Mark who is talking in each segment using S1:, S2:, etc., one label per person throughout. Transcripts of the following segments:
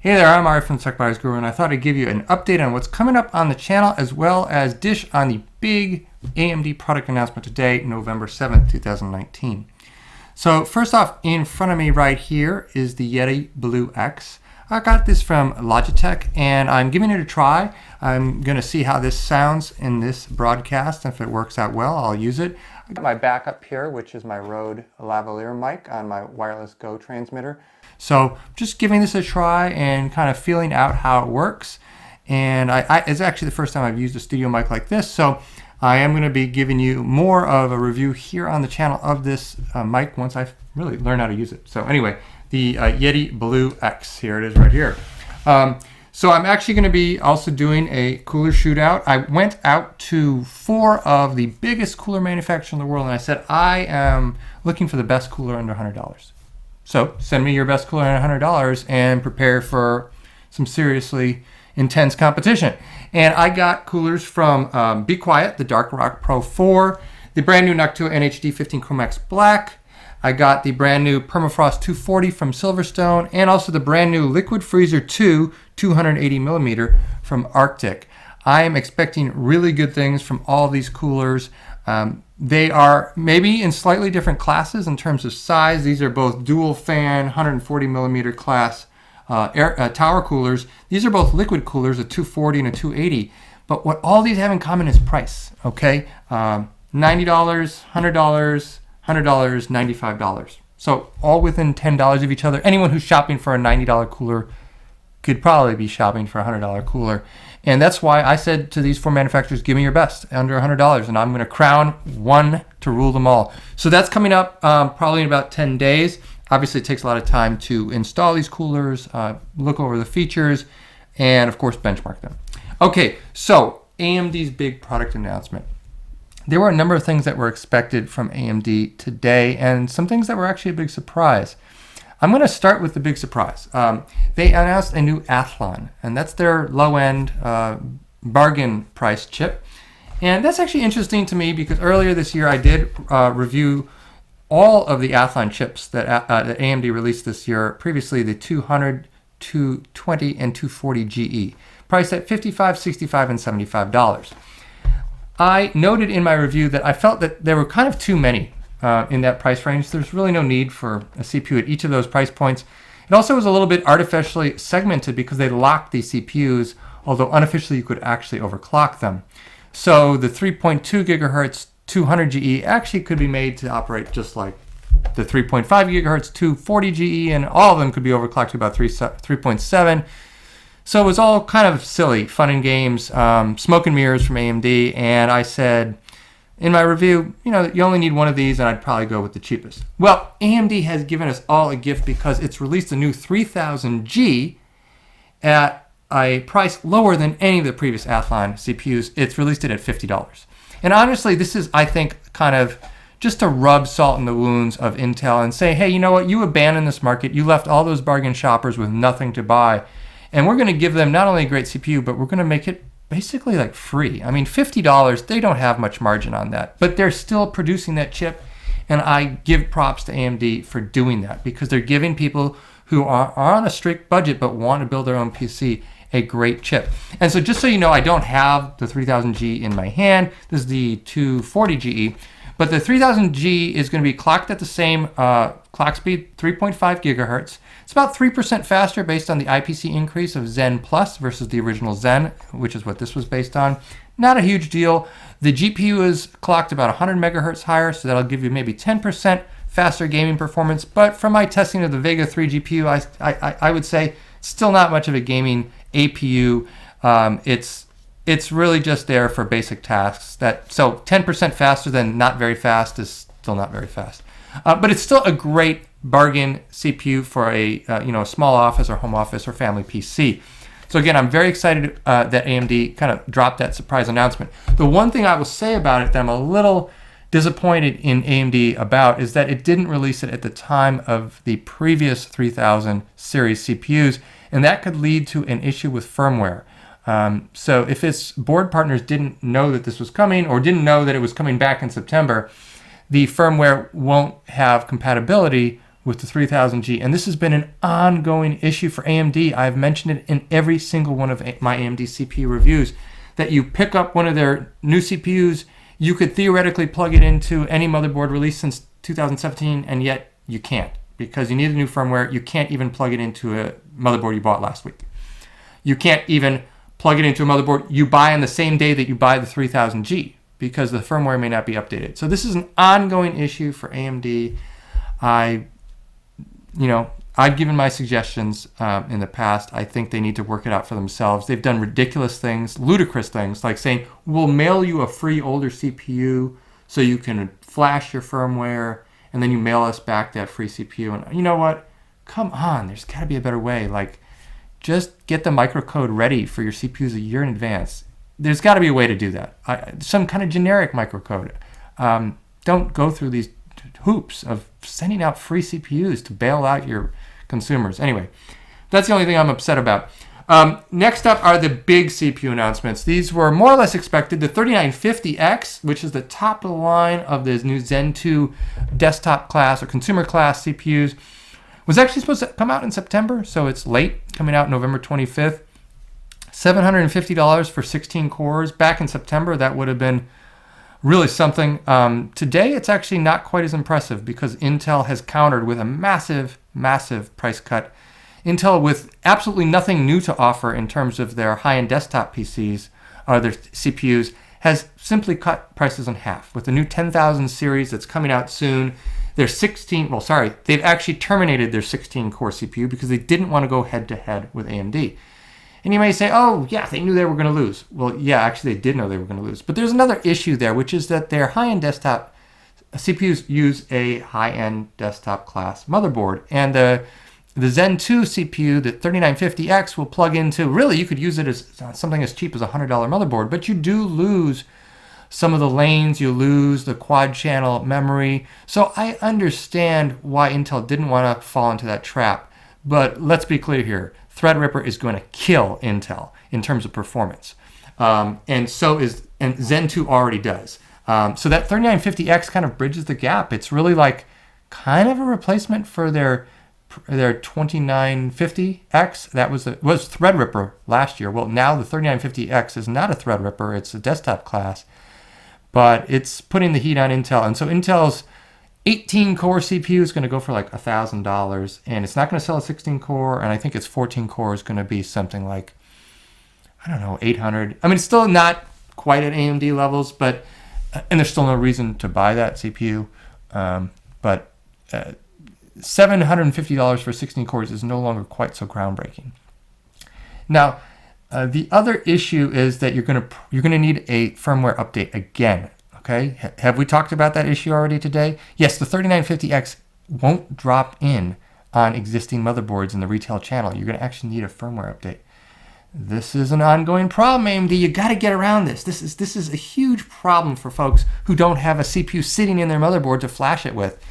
S1: Hey there, I'm Ari from Tech Buyers Guru, and I thought I'd give you an update on what's coming up on the channel, as well as dish on the big AMD product announcement today, November 7th, 2019. So first off, in front of me right here is the Yeti Blue X. I got this from Logitech, and I'm giving it a try. I'm going to see how this sounds in this broadcast. If it works out well, I'll use it. I got my backup here, which is my Rode lavalier mic on my wireless Go transmitter. So just giving this a try and kind of feeling out how it works. And it's actually the first time I've used a studio mic like this. So I am going to be giving you more of a review here on the channel of this mic once I really learn how to use it. So anyway, the Yeti Blue X, here it is right here. So I'm actually going to be also doing a cooler shootout. I went out to 4 of the biggest cooler manufacturers in the world, and I said I am looking for the best cooler under $100. So send me your best cooler under $100 and prepare for some seriously intense competition. And I got coolers from Be Quiet, the Dark Rock Pro 4, the brand new Noctua NHD 15 Chromax Black. I got the brand new Permafrost 240 from Silverstone, and also the brand new Liquid Freezer 2 280mm from Arctic. I am expecting really good things from all these coolers. They are maybe in slightly different classes in terms of size. These are both dual fan 140mm class tower coolers. These are both liquid coolers, a 240 and a 280. But what all these have in common is price, okay? $90, $100, $100, $95. So all within $10 of each other. Anyone who's shopping for a $90 cooler could probably be shopping for a $100 cooler. And that's why I said to these 4 manufacturers, give me your best under $100, and I'm going to crown one to rule them all. So that's coming up probably in about 10 days. Obviously, it takes a lot of time to install these coolers, look over the features, and of course, benchmark them. Okay, so AMD's big product announcement. There were a number of things that were expected from AMD today, and some things that were actually a big surprise. I'm going to start with the big surprise. They announced a new Athlon, and that's their low-end bargain price chip. And that's actually interesting to me because earlier this year I did review all of the Athlon chips that AMD released this year, previously the 200, 220, and 240 GE, priced at $55, $65, and $75. I noted in my review that I felt that there were kind of too many in that price range. There's really no need for a CPU at each of those price points. It also was a little bit artificially segmented because they locked these CPUs, although unofficially you could actually overclock them. So the 3.2 gigahertz 200 GE actually could be made to operate just like the 3.5 gigahertz 240 GE, and all of them could be overclocked to about 3.7. So it was all kind of silly, fun and games, smoke and mirrors from AMD, and I said in my review, you know, you only need one of these, and I'd probably go with the cheapest. Well, AMD has given us all a gift because it's released a new 3000G at a price lower than any of the previous Athlon CPUs. It's released it at $50. And honestly, this is, I think, kind of just to rub salt in the wounds of Intel and say, hey, you know what, you abandoned this market, you left all those bargain shoppers with nothing to buy, and we're going to give them not only a great CPU, but we're going to make it basically like free. I mean, $50, they don't have much margin on that, but they're still producing that chip, and I give props to AMD for doing that because they're giving people who are on a strict budget but want to build their own PC a great chip. And so just so you know, I don't have the 3000G in my hand. This is the 240GE, but the 3000G is going to be clocked at the same clock speed, 3.5 gigahertz. It's about 3% faster based on the IPC increase of Zen Plus versus the original Zen, which is what this was based on. Not a huge deal. The GPU is clocked about 100 megahertz higher, so that'll give you maybe 10% faster gaming performance. But from my testing of the Vega 3 GPU, I would say still not much of a gaming APU. It's really just there for basic tasks. So 10% faster than not very fast is still not very fast. But it's still a great bargain CPU for a small office or home office or family PC. So again, I'm very excited that AMD kind of dropped that surprise announcement. The one thing I will say about it that I'm a little disappointed in AMD about is that it didn't release it at the time of the previous 3000 series CPUs, and that could lead to an issue with firmware. So if its board partners didn't know that this was coming or didn't know that it was coming back in September, the firmware won't have compatibility with the 3000G. And this has been an ongoing issue for AMD. I've mentioned it in every single one of my AMD CPU reviews, that you pick up one of their new CPUs, you could theoretically plug it into any motherboard released since 2017, and yet you can't, because you need a new firmware. You can't even plug it into a motherboard you bought last week. You can't even plug it into a motherboard you buy on the same day that you buy the 3000G, because the firmware may not be updated. So this is an ongoing issue for AMD. I've given my suggestions in the past. I think they need to work it out for themselves. They've done ridiculous things, ludicrous things, like saying, we'll mail you a free older CPU so you can flash your firmware, and then you mail us back that free CPU. And you know what? Come on, there's got to be a better way. Like, just get the microcode ready for your CPUs a year in advance. There's got to be a way to do that. Some kind of generic microcode. Don't go through these hoops of sending out free CPUs to bail out your consumers. Anyway, that's the only thing I'm upset about. Next up are the big CPU announcements. These were more or less expected. The 3950X, which is the top of the line of the new Zen 2 desktop class or consumer class CPUs, was actually supposed to come out in September, so it's late, coming out November 25th. $750 for 16 cores. Back in September, that would have been really something. Today, it's actually not quite as impressive because Intel has countered with a massive, massive price cut. Intel, with absolutely nothing new to offer in terms of their high-end desktop PCs or their CPUs, has simply cut prices in half. With the new 10,000 series that's coming out soon, they've actually terminated their 16-core CPU because they didn't want to go head-to-head with AMD. And you may say, oh, yeah, they knew they were going to lose. Well, yeah, actually, they did know they were going to lose. But there's another issue there, which is that their high-end desktop CPUs use a high-end desktop class motherboard. And the Zen 2 CPU, the 3950X, will plug into, really, you could use it as something as cheap as a $100 motherboard, but you do lose some of the lanes, you lose the quad-channel memory. So I understand why Intel didn't want to fall into that trap. But let's be clear here. Threadripper is going to kill Intel in terms of performance. And Zen 2 already does. So that 3950X kind of bridges the gap. It's really like kind of a replacement for their 2950X. That was Threadripper last year. Well, now the 3950X is not a Threadripper. It's a desktop class. But it's putting the heat on Intel. And so Intel's 18-core CPU is going to go for like $1,000, and it's not going to sell a 16-core, and I think its 14-core is going to be something like, I don't know, $800. I mean, it's still not quite at AMD levels, but and there's still no reason to buy that CPU. But $750 for 16 cores is no longer quite so groundbreaking. Now, the other issue is that you're going to need a firmware update again. Okay, have we talked about that issue already today? Yes, the 3950X won't drop in on existing motherboards in the retail channel. You're going to actually need a firmware update. This is an ongoing problem, AMD. You got to get around this. This is a huge problem for folks who don't have a CPU sitting in their motherboard to flash it with.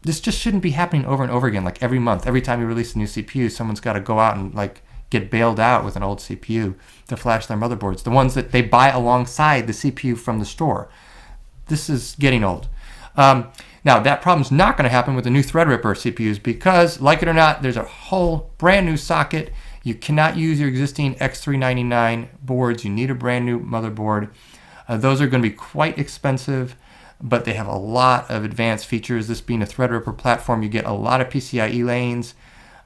S1: This just shouldn't be happening over and over again. Like every month, every time you release a new CPU, someone's got to go out and like get bailed out with an old CPU to flash their motherboards. The ones that they buy alongside the CPU from the store. This is getting old. Now, that problem's not going to happen with the new Threadripper CPUs because, like it or not, there's a whole brand new socket. You cannot use your existing X399 boards. You need a brand new motherboard. Those are going to be quite expensive, but they have a lot of advanced features. This being a Threadripper platform, you get a lot of PCIe lanes.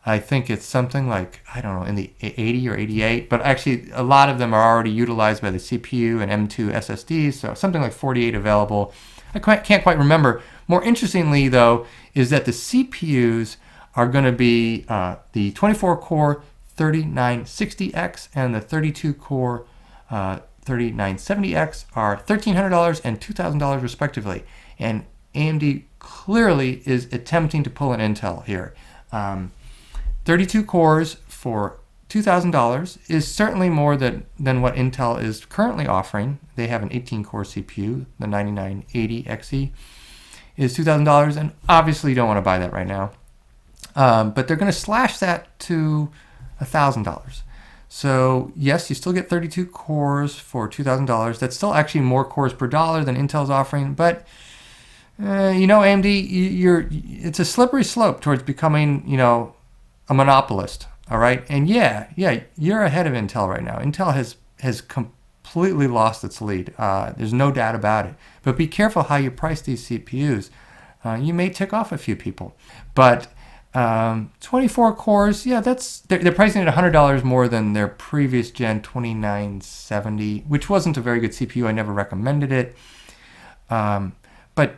S1: I think it's something like, I don't know, in the 80 or 88, but actually a lot of them are already utilized by the CPU and M2 SSDs, so something like 48 available. I can't quite remember. More interestingly, though, is that the CPUs are going to be the 24-core 3960X and the 32-core 3970X are $1,300 and $2,000 respectively. And AMD clearly is attempting to pull an Intel here. 32 cores for $2,000 is certainly more than what Intel is currently offering. They have an 18-core CPU, the 9980XE is $2,000, and obviously you don't want to buy that right now. But they're going to slash that to $1,000. So yes, you still get 32 cores for $2,000. That's still actually more cores per dollar than Intel's offering, but AMD, it's a slippery slope towards becoming, a monopolist. All right. And yeah, you're ahead of Intel right now. Intel has completely lost its lead. There's no doubt about it. But be careful how you price these CPUs. You may tick off a few people. But 24 cores, yeah, they're pricing it $100 more than their previous gen 2970, which wasn't a very good CPU. I never recommended it. But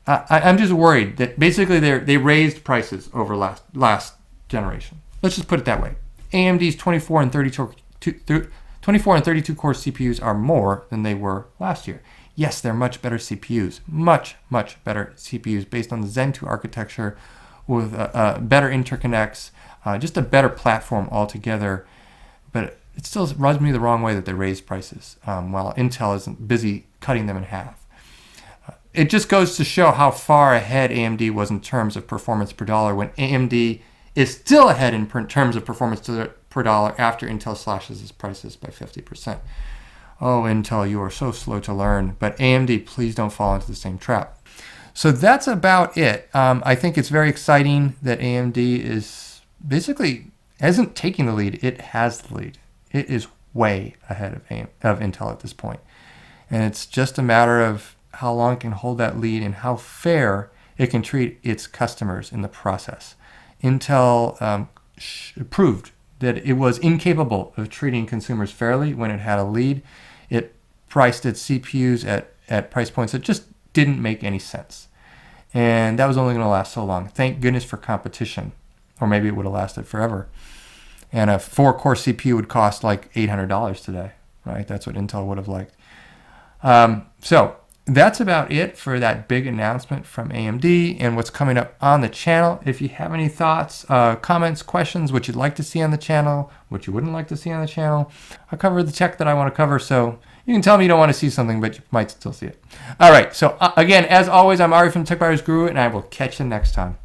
S1: I'm just worried that basically they raised prices over last generation. Let's just put it that way. AMD's 24 and 32 core CPUs are more than they were last year. Yes, they're much better CPUs, much better CPUs based on the Zen 2 architecture with better interconnects, just a better platform altogether. But it still rubs me the wrong way that they raised prices while Intel isn't busy cutting them in half. It just goes to show how far ahead AMD was in terms of performance per dollar when AMD is still ahead in terms of performance per dollar after Intel slashes its prices by 50%. Oh, Intel, you are so slow to learn. But AMD, please don't fall into the same trap. So that's about it. I think it's very exciting that AMD is basically isn't taking the lead. It has the lead. It is way ahead of Intel at this point. And it's just a matter of how long it can hold that lead and how fair it can treat its customers in the process. Intel proved that it was incapable of treating consumers fairly when it had a lead. It priced its CPUs at price points that just didn't make any sense. And that was only going to last so long. Thank goodness for competition, or maybe it would have lasted forever. And a 4-core CPU would cost like $800 today, right? That's what Intel would have liked. So that's about it for that big announcement from AMD and what's coming up on the channel. If you have any thoughts, comments, questions, what you'd like to see on the channel, what you wouldn't like to see on the channel, I'll cover the tech that I want to cover. So you can tell me you don't want to see something, but you might still see it. All right. So again, as always, I'm Ari from Tech Buyers Guru, and I will catch you next time.